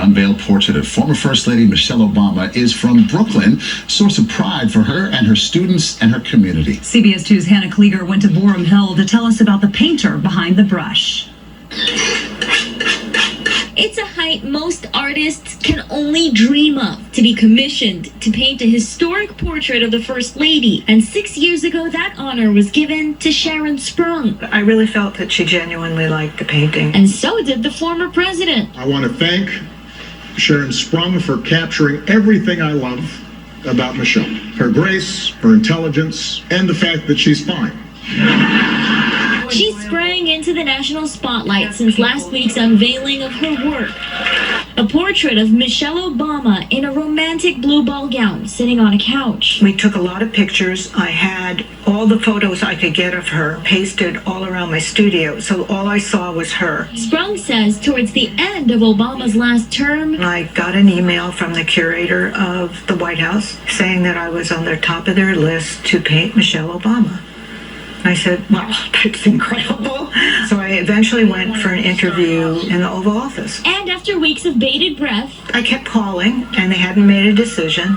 unveiled portrait of former First Lady Michelle Obama is from Brooklyn, source of pride for her and her students and her community. CBS 2's Hannah Klieger went to Boerum Hill to tell us about the painter behind the brush. It's a height most artists can only dream of, to be commissioned to paint a historic portrait of the First Lady. And 6 years ago, that honor was given to Sharon Sprung. I really felt that she genuinely liked the painting. And so did the former president. I want to thank Sharon Sprung for capturing everything I love about Michelle. Her grace, her intelligence, and the fact that she's fine. She sprang into the national spotlight since last week's unveiling of her work. A portrait of Michelle Obama in a romantic blue ball gown sitting on a couch. We took a lot of pictures. I had all the photos I could get of her pasted all around my studio, so all I saw was her. Sprung says towards the end of Obama's last term, I got an email from the curator of the White House saying that I was on their top of their list to paint Michelle Obama. I said, wow, that's incredible. So I eventually went for an interview in the Oval Office. And after weeks of bated breath, I kept calling, and they hadn't made a decision.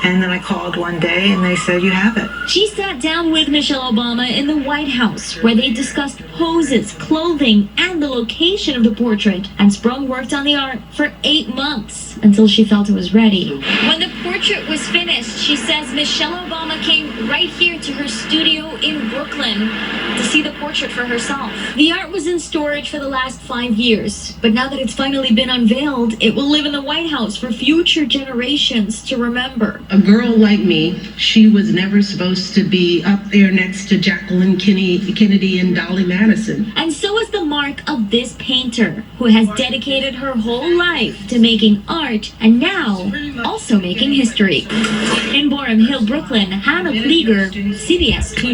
And then I called one day, and they said, you have it. She sat down with Michelle Obama in the White House, where they discussed poses, clothing, and the location of the portrait. And Sprung worked on the art for 8 months until she felt it was ready. When the portrait was finished, she says Michelle Obama came right here to her studio in Brooklyn to see the portrait for herself. The art was in storage for the last 5 years, but now that it's finally been unveiled, it will live in the White House for future generations to remember. A girl like me, she was never supposed to be up there next to Jacqueline Kennedy and Dolly Madison. And so is the mark of this painter, who has dedicated her whole life to making art and now also making history. In Boerum Hill, Brooklyn, Hannah Klieger, CBS 2.